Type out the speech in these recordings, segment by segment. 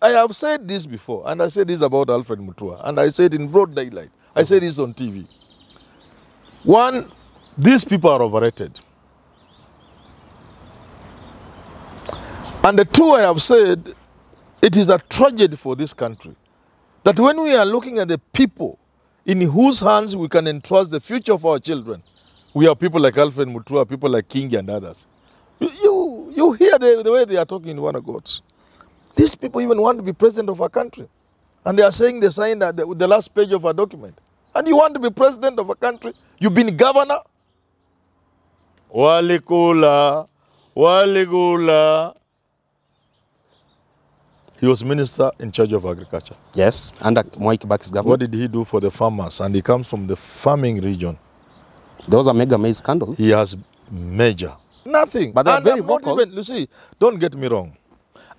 I have said this before, and I said this about Alfred Mutua, and I said in broad daylight. I said this on TV. One, these people are overrated. And the two, I have said, it is a tragedy for this country that when we are looking at the people in whose hands we can entrust the future of our children, we have people like Alfred Mutua, people like King and others. You hear the way they are talking in one accord. These people even want to be president of our country. And they are saying they signed the last page of a document. And you want to be president of a country? You've been governor? Walikula, Waligula. He was minister in charge of agriculture. Yes, under Mwai Kibaki's government. What did he do for the farmers? And he comes from the farming region. There was a mega maize scandal. He has major. Nothing. But they're very vocal. You see, don't get me wrong.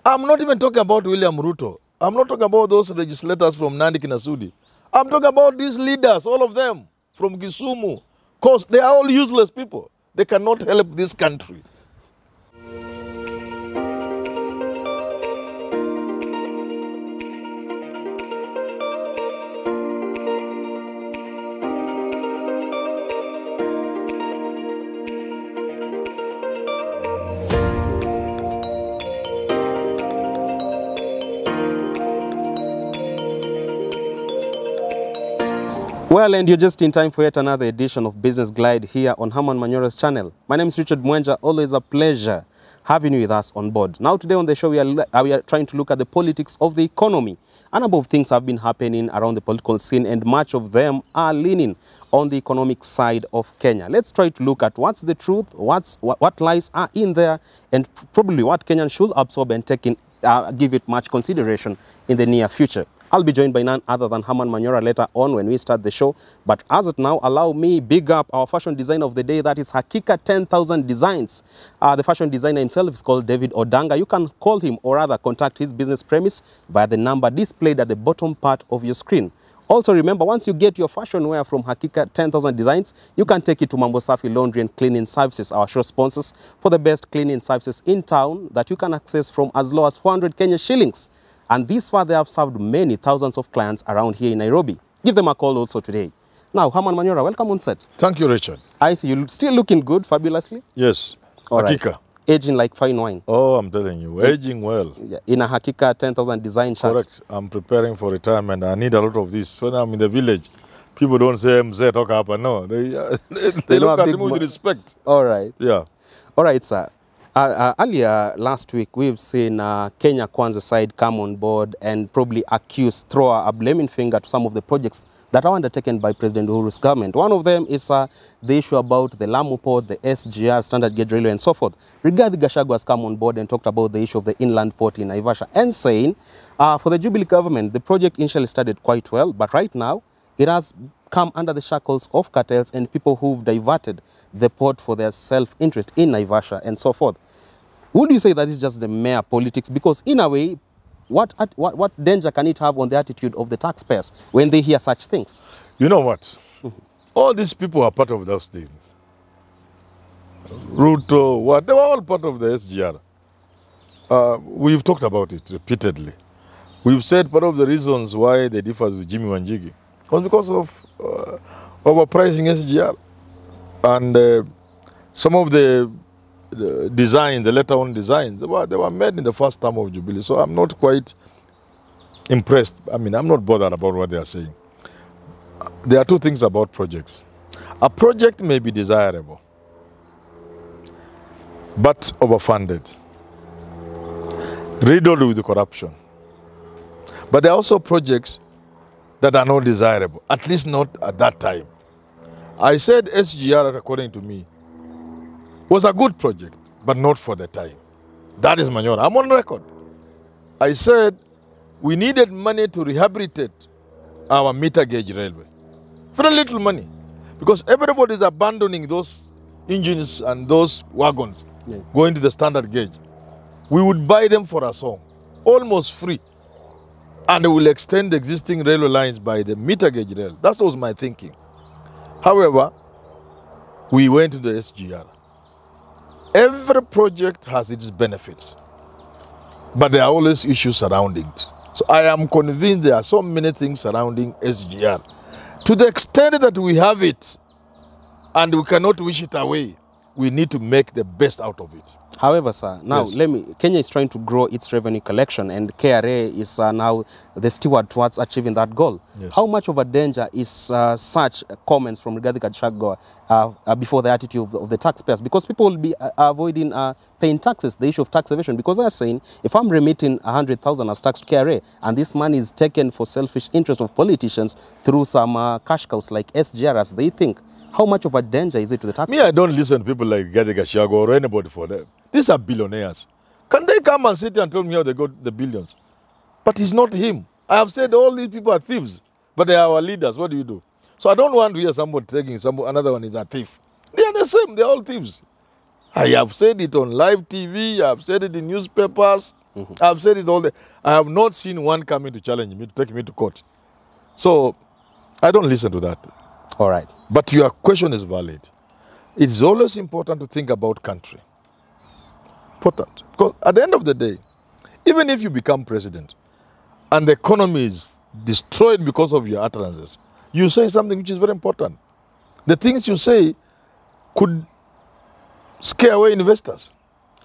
I'm not even talking about William Ruto. I'm not talking about those legislators from Nandi Kinasudi. I'm talking about these leaders, all of them, from Kisumu. Because they are all useless people. They cannot help this country. Well, and you're just in time for yet another edition of Business Glide here on Herman Manyora's channel. My name is Richard Mwenja. Always a pleasure having you with us on board. Now, today on the show, we are trying to look at the politics of the economy. A number of things have been happening around the political scene, and much of them are leaning on the economic side of Kenya. Let's try to look at what's the truth, what lies are in there, and probably what Kenyans should absorb and give it much consideration in the near future. I'll be joined by none other than Herman Manyora later on when we start the show. But as of now, allow me big up our fashion designer of the day. That is Hakika 10,000 Designs. The fashion designer himself is called David Odanga. You can call him or rather contact his business premise via the number displayed at the bottom part of your screen. Also remember, once you get your fashion wear from Hakika 10,000 Designs, you can take it to Mambo Safi Laundry and Cleaning Services, our show sponsors, for the best cleaning services in town that you can access from as low as 400 Kenya shillings. And this far, they have served many thousands of clients around here in Nairobi. Give them a call also today. Now, Herman Manyora, welcome on set. Thank you, Richard. I see you still looking good, fabulously. Yes, all Hakika. Right. Aging like fine wine. Oh, I'm telling you, aging well. Yeah. In a Hakika 10,000 design shirt. Correct. I'm preparing for retirement. I need a lot of this. When I'm in the village, people don't say, Mzee, talk up. No, they look at me with respect. All right. Yeah. All right, sir. Earlier last week, we've seen Kenya Kwanza side come on board and probably throw a blaming finger to some of the projects that are undertaken by President Uhuru's government. One of them is the issue about the Lamu Port, the SGR, Standard Gauge Railway, and so forth. Rigathi Gachagua has come on board and talked about the issue of the inland port in Naivasha and saying, for the Jubilee government, the project initially started quite well, but right now it has come under the shackles of cartels and people who've diverted the port for their self-interest in Naivasha and so forth. Would you say that is just the mere politics? Because in a way, what danger can it have on the attitude of the taxpayers when they hear such things? You know what? All these people are part of those things. Ruto, they were all part of the SGR. We've talked about it repeatedly. We've said part of the reasons why they differ with Jimmy Wanjigi was because of overpricing SGR. And some of the designs, the later on designs, they were made in the first term of Jubilee. So I'm not quite impressed. I mean, I'm not bothered about what they are saying. There are two things about projects. A project may be desirable, but overfunded, riddled with corruption. But there are also projects that are not desirable, at least not at that time. I said SGR, according to me, was a good project, but not for the time. That is Manyora. I'm on record. I said we needed money to rehabilitate our meter gauge railway. Very little money. Because everybody is abandoning those engines and those wagons going to the standard gauge. We would buy them for a song, almost free. And we will extend the existing railway lines by the meter gauge rail. That was my thinking. However, we went to the SGR. Every project has its benefits. But there are always issues surrounding it. So I am convinced there are so many things surrounding SGR. To the extent that we have it and we cannot wish it away, we need to make the best out of it. However, sir, now Yes. Kenya is trying to grow its revenue collection, and KRA is now the steward towards achieving that goal. Yes. How much of a danger is such comments from Rigathi Gachagua before the attitude of the taxpayers? Because people will be avoiding paying taxes, the issue of tax evasion, because they're saying, if I'm remitting 100,000 as tax to KRA, and this money is taken for selfish interest of politicians through some cash cows like SGR, as they think, how much of a danger is it to the taxpayers? Me, I don't listen to people like Rigathi Gachagua or anybody for them. These are billionaires. Can they come and sit and tell me how they got the billions? But it's not him. I have said all these people are thieves, but they are our leaders. What do you do? So I don't want to hear somebody taking another one is a thief. They are the same. They're all thieves. I have said it on live TV. I have said it in newspapers. I have said it all the. I have not seen one coming to challenge me, to take me to court. So I don't listen to that. All right. But your question is valid. It's always important to think about country. Important. Because at the end of the day, even if you become president and the economy is destroyed because of your utterances, you say something which is very important. The things you say could scare away investors.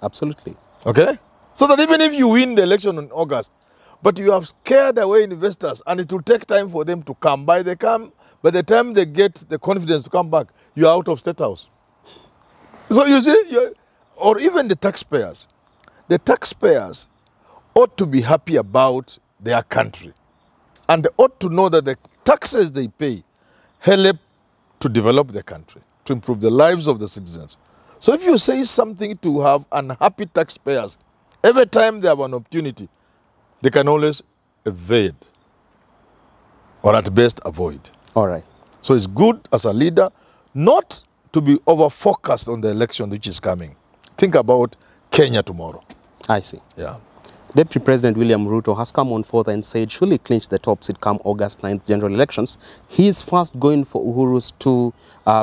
Absolutely. Okay? So that even if you win the election in August, but you have scared away investors and it will take time for them to come. By the time they get the confidence to come back, you're out of State House. So you see, or even the taxpayers. The taxpayers ought to be happy about their country. And they ought to know that the taxes they pay help to develop the country, to improve the lives of the citizens. So if you say something to have unhappy taxpayers, every time they have an opportunity, they can always evade or at best avoid. All right. So it's good as a leader not to be over-focused on the election which is coming. Think about Kenya tomorrow. I see. Yeah. Deputy President William Ruto has come on forth and said should he clinch the top seat come August 9th general elections, he is first going for Uhuru's two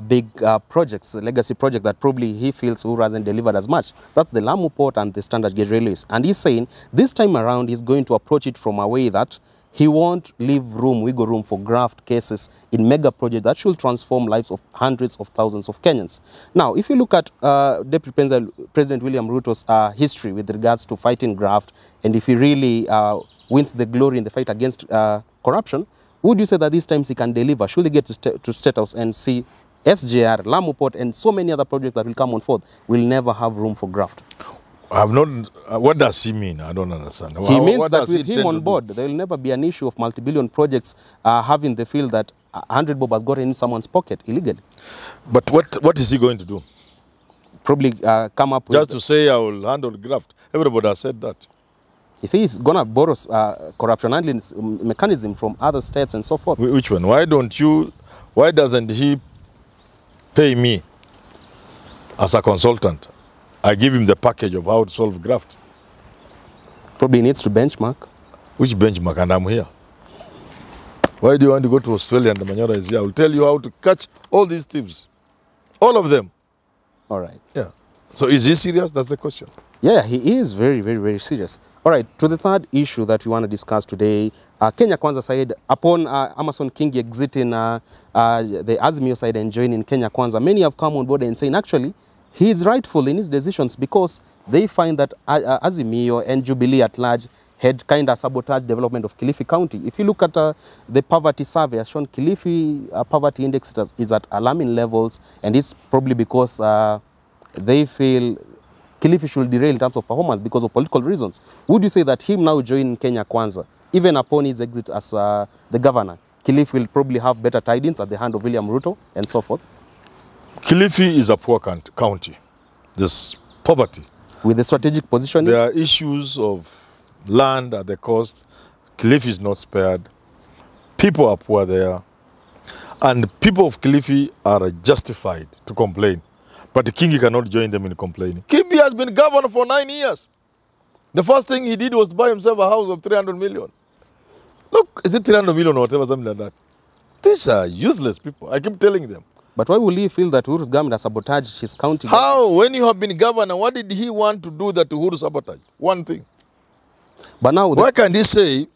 big projects, a legacy project that probably he feels Uhuru hasn't delivered as much. That's the Lamu Port and the Standard Gauge Railways. And he's saying this time around he's going to approach it from a way that he won't leave wiggle room for graft cases in mega projects that should transform lives of hundreds of thousands of Kenyans. Now, if you look at Deputy President William Ruto's history with regards to fighting graft, and if he really wins the glory in the fight against corruption, would you say that these times he can deliver? Should he get to State House and see SGR, Lamu Port, and so many other projects that will come on forth will never have room for graft? I have not. What does he mean? I don't understand. He means that with him on board, there will never be an issue of multi-billion projects having the feel that 100 bob has gotten in someone's pocket illegally. But what is he going to do? Probably come up with... Just to say I will handle graft. Everybody has said that. You see, he's going to borrow corruption handling mechanism from other states and so forth. Which one? Why doesn't he pay me as a consultant? I give him the package of how to solve graft. Probably needs to benchmark. Which benchmark? And I'm here. Why do you want to go to Australia and Manyora is here? I will tell you how to catch all these thieves. All of them. All right. Yeah. So is he serious? That's the question. Yeah, he is very, very, very serious. All right, to the third issue that we want to discuss today, Kenya Kwanza side, upon Amason Kingi exiting the Azimio side and joining Kenya Kwanza, many have come on board and saying actually, he is rightful in his decisions because they find that Azimio and Jubilee at large had kind of sabotaged development of Kilifi County. If you look at the poverty survey, has shown Kilifi poverty index is at alarming levels, and it's probably because they feel Kilifi should derail in terms of performance because of political reasons. Would you say that him now joining Kenya Kwanza, even upon his exit as the governor, Kilifi will probably have better tidings at the hand of William Ruto and so forth? Kilifi is a poor county. There's poverty. With the strategic positioning? There are issues of land at the coast. Kilifi is not spared. People are poor there. And people of Kilifi are justified to complain. But the Kingi cannot join them in complaining. Kingi has been governor for 9 years. The first thing he did was to buy himself a house of 300 million. Look, is it 300 million or whatever, something like that? These are useless people. I keep telling them. But why will he feel that Uhuru's government has sabotaged his county? How? When you have been governor, what did he want to do that Uhuru sabotaged? One thing. But now, Why can't he say,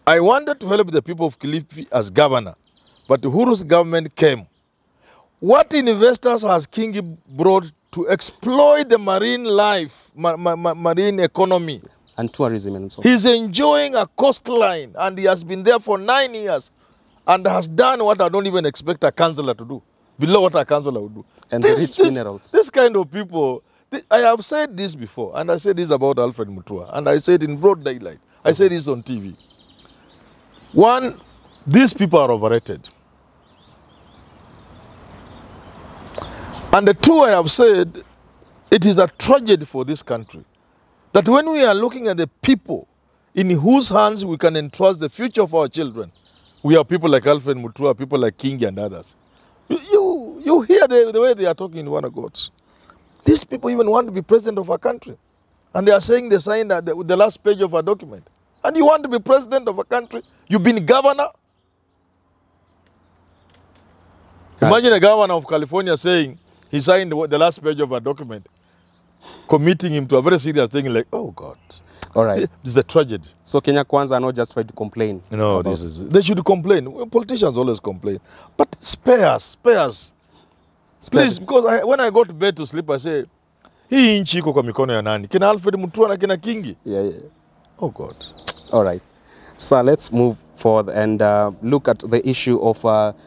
I wanted to help the people of Kilifi as governor, but Uhuru's government came. What investors has Kingi brought to exploit the marine life, marine economy? and tourism and so on. He's enjoying a coastline, and he has been there for 9 years and has done what I don't even expect a councillor to do, below what a councillor would do. And the rich minerals. This kind of people, I have said this before, and I said this about Alfred Mutua, and I said in broad daylight. I said this on TV. One, these people are overrated. And the two, I have said, it is a tragedy for this country that when we are looking at the people in whose hands we can entrust the future of our children, we have people like Alfred Mutua, people like King and others. You hear the way they are talking in one of God's. These people even want to be president of our country. And they are saying they signed the last page of a document. And you want to be president of a country? You've been governor? Imagine a governor of California saying he signed the last page of a document, committing him to a very serious thing like, oh God. All right. This is a tragedy. So Kenya Kwanza are not just trying to complain. No, they should complain. Politicians always complain. But spare us. Please, because when I go to bed to sleep, I say, hii nchi iko kwa mikono ya nani? Kina Alfred Mutua na kina Kingi? Yeah. Oh God. All right. So let's move forward and look at the issue of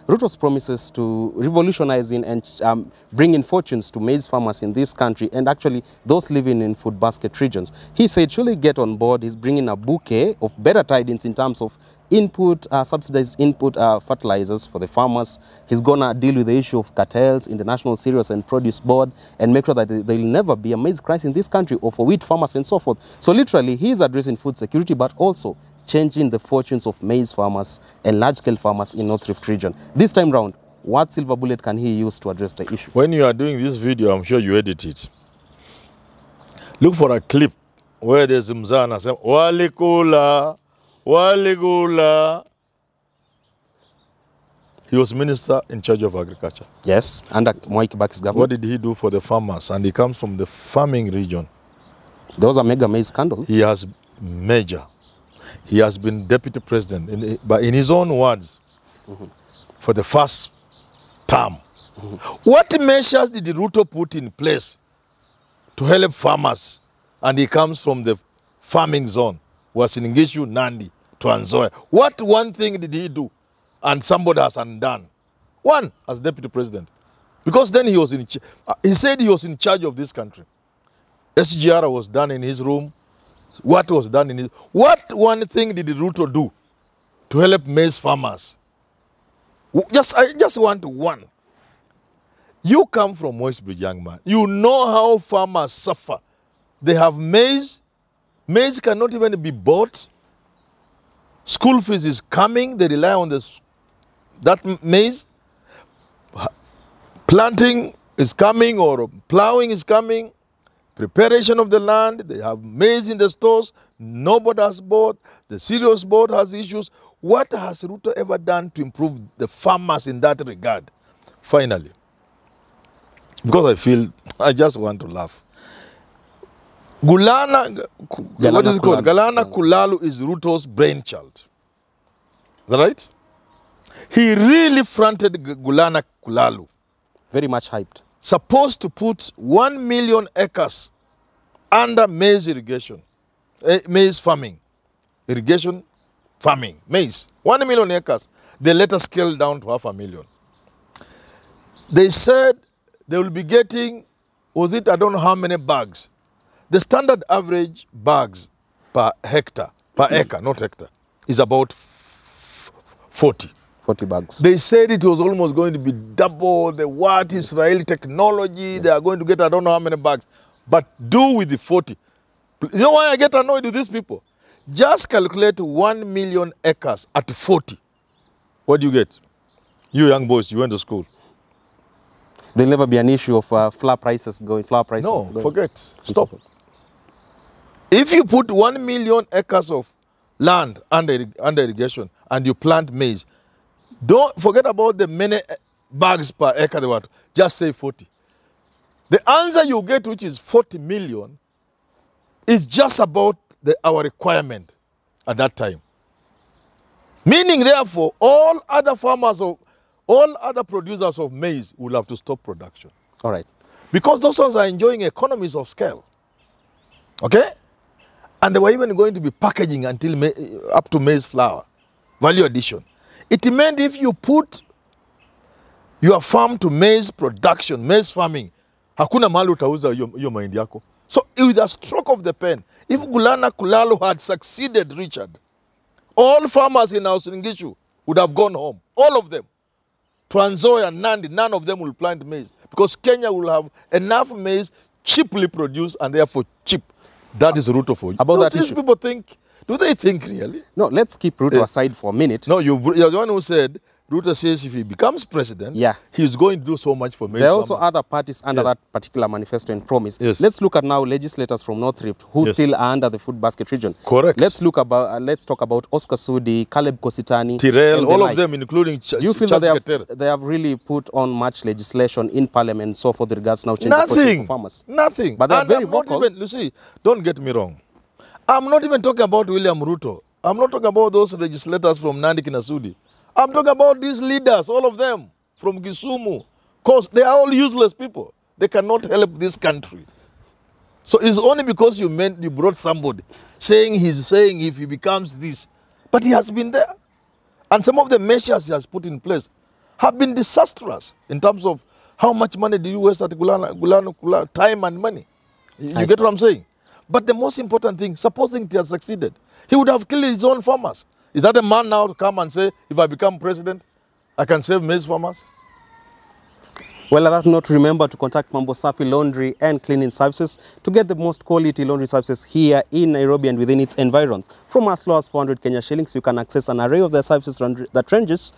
Ruto's promises to revolutionizing and bringing fortunes to maize farmers in this country and actually those living in food basket regions. He said, surely get on board. He's bringing a bouquet of better tidings in terms of input, subsidized input fertilizers for the farmers. He's going to deal with the issue of cartels in the National Cereals and Produce Board and make sure that there will never be a maize crisis in this country or for wheat farmers and so forth. So literally, he's addressing food security, but also changing the fortunes of maize farmers and large-scale farmers in North Rift region. This time round, what silver bullet can he use to address the issue? When you are doing this video, I'm sure you edit it. Look for a clip where there's Mzana saying, Walikula, Waligula. He was minister in charge of agriculture. Yes, under Mwai Kibaki's government. What did he do for the farmers? And he comes from the farming region. There was a mega maize scandal. He has major. He has been deputy president, but in his own words, for the first term. What measures did Ruto put in place to help farmers? And he comes from the farming zone, was in Ngishu, Nandi, Trans Nzoia. What one thing did he do? And somebody has undone. One, as deputy president. Because then he was he said he was in charge of this country. SGR was done in his room. What was done in his... What one thing did Ruto do to help maize farmers? I just want one. You come from Westbridge, young man. You know how farmers suffer. They have maize. Maize cannot even be bought. School fees is coming. They rely on that maize. Planting is coming or plowing is coming. Preparation of the land, they have maize in the stores, nobody has bought, the cereals board has issues. What has Ruto ever done to improve the farmers in that regard? Finally, because I just want to laugh. Galana Kulalu is Ruto's brainchild. Is that right? He really fronted Galana Kulalu. Very much hyped. Supposed to put 1 million acres under maize irrigation, maize farming, irrigation farming, maize, 1 million acres. They let us scale down to 500,000. They said they will be getting, was it I don't know how many bags. The standard average bags per hectare, per acre, not hectare, is about 40. 40 bags. They said it was almost going to be double the what Israeli technology. They are going to get I don't know how many bags. But do with the 40. You know why I get annoyed with these people? Just calculate 1 million acres at 40. What do you get? You young boys, you went to school. There'll never be an issue of flour prices going. No, forget. Stop. If you put 1 million acres of land under irrigation and you plant maize, don't forget about the many bags per acre they want. Just say 40. The answer you get, which is 40 million, is just about our requirement at that time. Meaning, therefore, all other producers of maize will have to stop production. All right. Because those ones are enjoying economies of scale. Okay? And they were even going to be packaging until up to maize flour. Value addition. It meant if you put your farm to maize production, maize farming, hakuna mahali utauza hiyo mahindi yako. So with a stroke of the pen, if Gulana Kulalo had succeeded, Richard, all farmers in Uasin Gishu would have gone home. All of them. Trans Nzoia, Nandi, none of them will plant maize. Because Kenya will have enough maize cheaply produced and therefore cheap. That is Ruto for you. About that these issue. People think, do they think really? No, let's keep Ruto aside for a minute. No, you're the one who said, Ruto says if he becomes president, he's going to do so much for maize There are also farmers. other parties under that particular manifesto and promise. Yes. Let's look at now legislators from North Rift who still are under the food basket region. Correct. Let's talk about Oscar Sudi, Caleb Kositani, Tirel, all of them, including Do you feel that they have really put on much legislation in parliament so for the regards now changing for farmers? Nothing. But they're very vocal. You see, don't get me wrong. I'm not even talking about William Ruto. I'm not talking about those legislators from Nandi Kinasudi. I'm talking about these leaders, all of them, from Kisumu. Because they are all useless people. They cannot help this country. So it's only because you brought somebody he's saying if he becomes this. But he has been there. And some of the measures he has put in place have been disastrous in terms of how much money do you waste at Gulana, time and money. You get what I'm saying? But the most important thing, supposing he has succeeded, he would have killed his own farmers. Is that a man now to come and say, if I become president, I can save maize farmers? Well, on that note, remember to contact Mambo Safi Laundry and Cleaning Services to get the most quality laundry services here in Nairobi and within its environs. From as low as 400 Kenya shillings, you can access an array of their services that ranges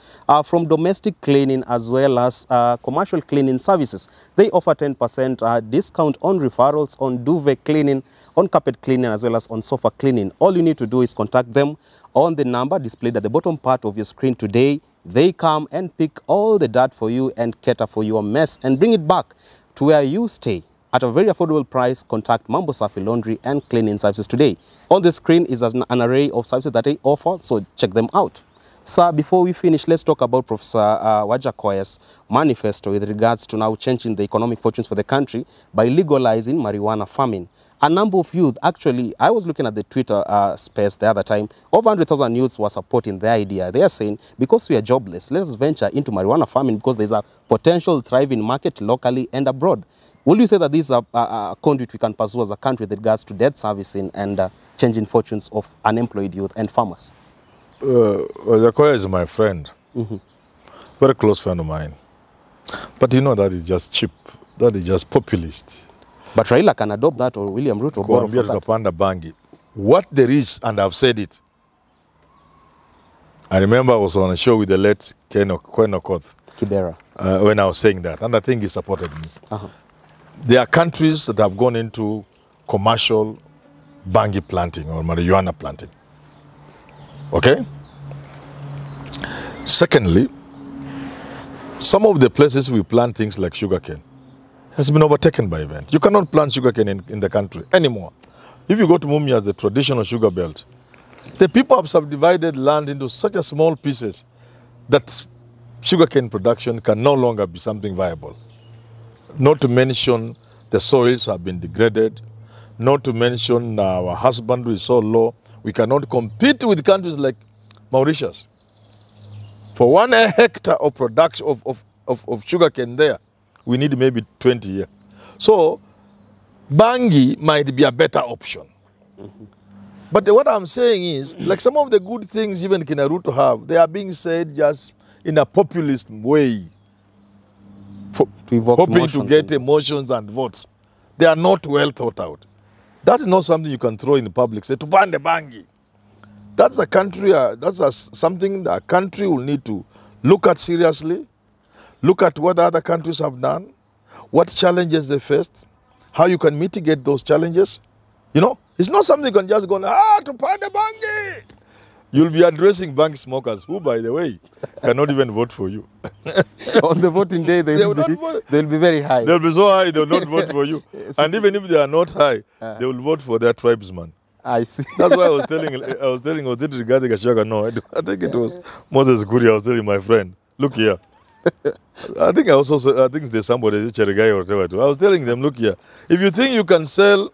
from domestic cleaning as well as commercial cleaning services. They offer 10% discount on referrals, on duvet cleaning, on carpet cleaning, as well as on sofa cleaning. All you need to do is contact them on the number displayed at the bottom part of your screen today. They come and pick all the dirt for you and cater for your mess and bring it back to where you stay at a very affordable price. Contact Mambo Safi Laundry and Cleaning Services today. On the screen is an array of services that they offer, so check them out. Sir, before we finish, let's talk about Professor Wajakoya's manifesto with regards to now changing the economic fortunes for the country by legalizing marijuana farming. A number of youth, actually, I was looking at the Twitter space the other time, over 100,000 youths were supporting the idea. They are saying, because we are jobless, let's venture into marijuana farming because there's a potential thriving market locally and abroad. Will you say that this is a conduit we can pursue as a country with regards to debt servicing and changing fortunes of unemployed youth and farmers? Wajakoya is my friend, very close friend of mine. But you know that is just cheap, that is just populist. But Raila can adopt that, or William Ruto borrow from that. Bangi. What there is, and I've said it. I remember I was on a show with the late Kwenokoth Kibera. When I was saying that, and I think he supported me. There are countries that have gone into commercial bangi planting or marijuana planting. Okay? Secondly, some of the places we plant things like sugarcane has been overtaken by event. You cannot plant sugarcane in the country anymore. If you go to Mumia, the traditional sugar belt, the people have subdivided land into such a small pieces that sugarcane production can no longer be something viable. Not to mention the soils have been degraded. Not to mention our husbandry is so low, we cannot compete with countries like Mauritius. For 1 hectare of production of sugarcane there, we need maybe 20 years. So, bangi might be a better option. But what I'm saying is, like some of the good things even Kinaruto have, they are being said just in a populist way. Hoping to get emotions and votes. They are not well thought out. That's not something you can throw in the public. Say, to ban the bangi. That's a country, something that a country will need to look at seriously. Look at what other countries have done, what challenges they faced, how you can mitigate those challenges. You know, it's not something you can just go, to ban the bangi. You'll be addressing bank smokers who, by the way, cannot even vote for you. On the voting day, they'll be very high. They'll be so high, they'll not vote for you. Yes. And even if they are not high, they will vote for their tribesman. I see. That's why I was telling was it regarding Gachagua? No, I think it was Moses Guri. I was telling my friend, look here. I think there's somebody, Cherigai or whatever. I was telling them, look here. If you think you can sell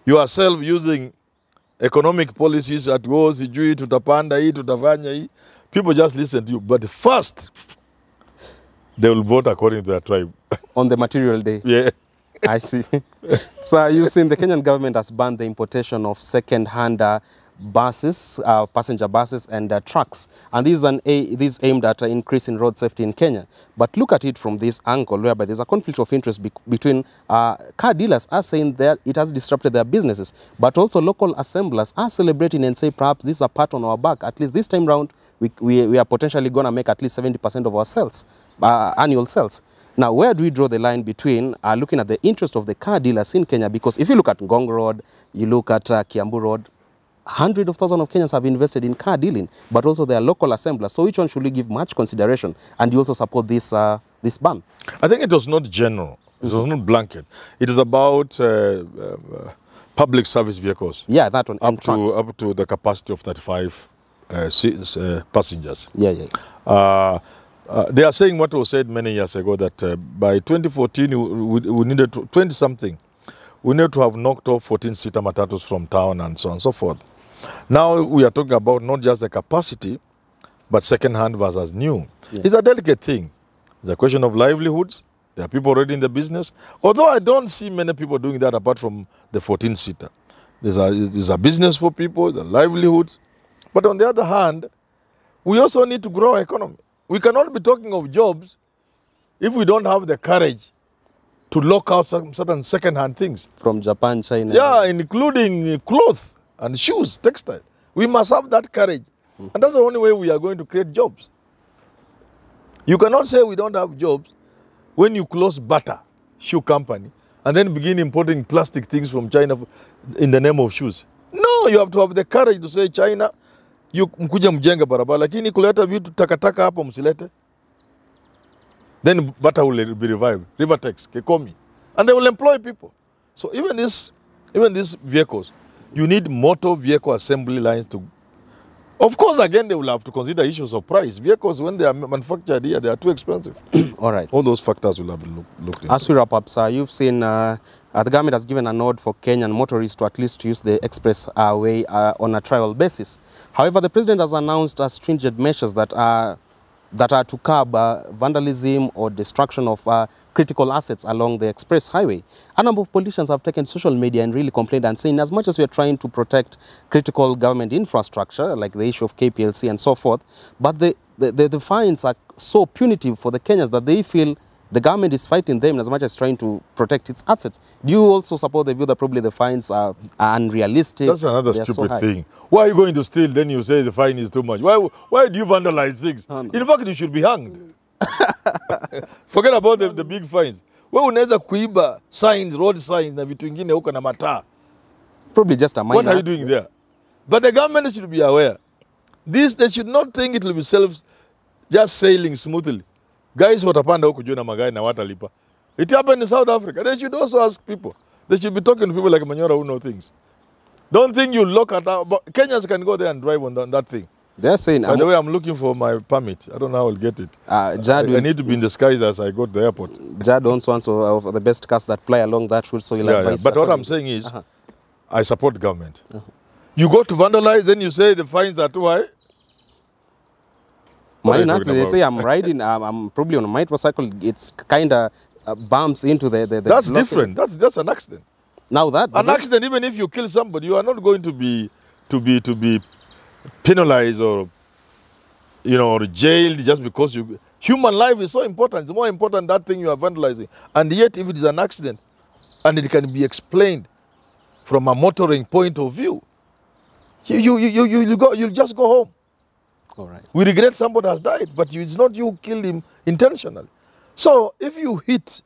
yourself using economic policies at war, sijui tutapanda hii, tutafanya hii, people just listen to you. But first, they will vote according to their tribe. On the material day. Yeah. I see. So you've seen the Kenyan government has banned the importation of second-hand buses, passenger buses and trucks. And this is aimed at increasing road safety in Kenya. But look at it from this angle, whereby there's a conflict of interest between car dealers are saying that it has disrupted their businesses, but also local assemblers are celebrating and say perhaps this is a pat on our back. At least this time round, we are potentially going to make at least 70% of our sales, annual sales. Now, where do we draw the line between looking at the interest of the car dealers in Kenya? Because if you look at Ngong Road, you look at Kiambu Road, hundreds of thousands of Kenyans have invested in car dealing, but also they are local assemblers. So which one should we give much consideration? And you also support this, this ban? I think it was not general. It was not blanket. It is about public service vehicles. Yeah, that one. Up to the capacity of 35 passengers. Yeah, yeah. They are saying what was said many years ago, that by 2014 we needed 20-something. We need to have knocked off 14-seater matatus from town and so on and so forth. Now we are talking about not just the capacity, but second-hand versus new. Yeah. It's a delicate thing. It's a question of livelihoods. There are people already in the business. Although I don't see many people doing that apart from the 14-seater. There's a business for people, the livelihoods. But on the other hand, we also need to grow our economy. We cannot be talking of jobs if we don't have the courage to lock out some certain second-hand things. From Japan, China. Yeah, including clothes and shoes, textile. We must have that courage. And that's the only way we are going to create jobs. You cannot say we don't have jobs when you close Bata shoe company and then begin importing plastic things from China in the name of shoes. No, you have to have the courage to say, China, you mkuja mjenga barabara, lakini kuleta vitu takataka hapo msilete. Then Bata will be revived. Rivertex, Kekomi. And they will employ people. So even these vehicles, you need motor vehicle assembly lines to... Of course, again, they will have to consider issues of price. Vehicles, when they are manufactured here, they are too expensive. All right. All those factors will have to looked into. As we wrap up, sir, you've seen the government has given a nod for Kenyan motorists to at least use the express way on a trial basis. However, the president has announced stringent measures that are to curb vandalism or destruction of critical assets along the express highway. A number of politicians have taken social media and really complained and saying, as much as we are trying to protect critical government infrastructure, like the issue of KPLC and so forth, but the fines are so punitive for the Kenyans that they feel the government is fighting them as much as trying to protect its assets. Do you also support the view that probably the fines are unrealistic? That's another stupid thing. Why are you going to steal, then you say the fine is too much? Why do you vandalize things? Oh, no. In fact, you should be hanged. Forget about the big fines. Why unaweza kuiba signs, road signs, na vitu ingine huko na mataa? Probably just a minor. What are you doing there? But the government should be aware. They should not think it will be just sailing smoothly. Guys watapanda huko juu na magari na watalipa. It happened in South Africa. They should also ask people. They should be talking to people like Manyora who know things. Don't think you look at that. But Kenyans can go there and drive on that thing. They're saying... By the way, I'm looking for my permit. I don't know how I'll get it. I need to be in disguise as I go to the airport. Jad owns one of the best cars that fly along that route, so you'll advise... But what I'm saying is, I support government. You go to vandalize, then you say the fines are too high. Mine, they say I'm riding, I'm probably on a motorcycle, it's kind of bumps into the That's different. That's an accident. Now that... An accident, even if you kill somebody, you are not going to be penalized or, or jailed just because you... Human life is so important. It's more important that thing you are vandalizing. And yet, if it is an accident, and it can be explained from a motoring point of view, you'll just go home. All right. We regret somebody has died, but it's not you who killed him intentionally. So if you hit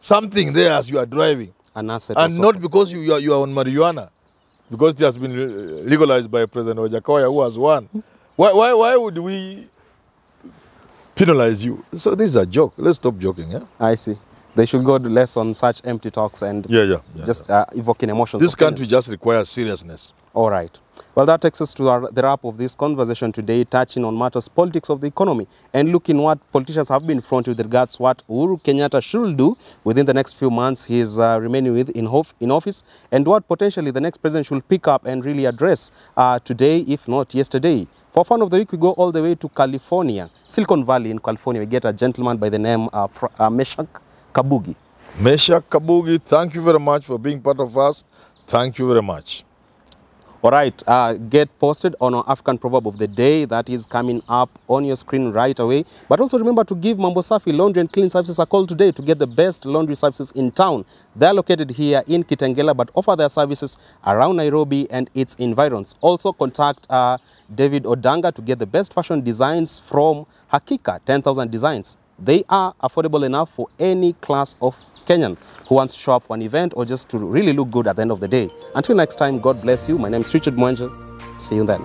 something there as you are driving, an asset and not because you are on marijuana, because it has been legalized by President Ojakoya, who has won, why would we penalize you? So this is a joke. Let's stop joking. Yeah? I see. They should go less on such empty talks and just evoking emotions. This country just requires seriousness. All right. Well, that takes us to the wrap of this conversation today, touching on matters politics of the economy and looking what politicians have been fronting with regards what Uhuru Kenyatta should do within the next few months he is remaining in office, and what potentially the next president should pick up and really address today, if not yesterday. For Fun of the Week, we go all the way to California, Silicon Valley in California. We get a gentleman by the name of Meshach Kabugi. Meshach Kabugi, thank you very much for being part of us. Thank you very much. All right, get posted on our African proverb of the day that is coming up on your screen right away. But also remember to give Mambo Safi Laundry and Clean Services a call today to get the best laundry services in town. They are located here in Kitengela, but offer their services around Nairobi and its environs. Also contact David Odanga to get the best fashion designs from Hakika 10,000 Designs. They are affordable enough for any class of Kenyan who wants to show up for an event or just to really look good at the end of the day. Until next time, God bless you. My name is Richard Mwenja. See you then.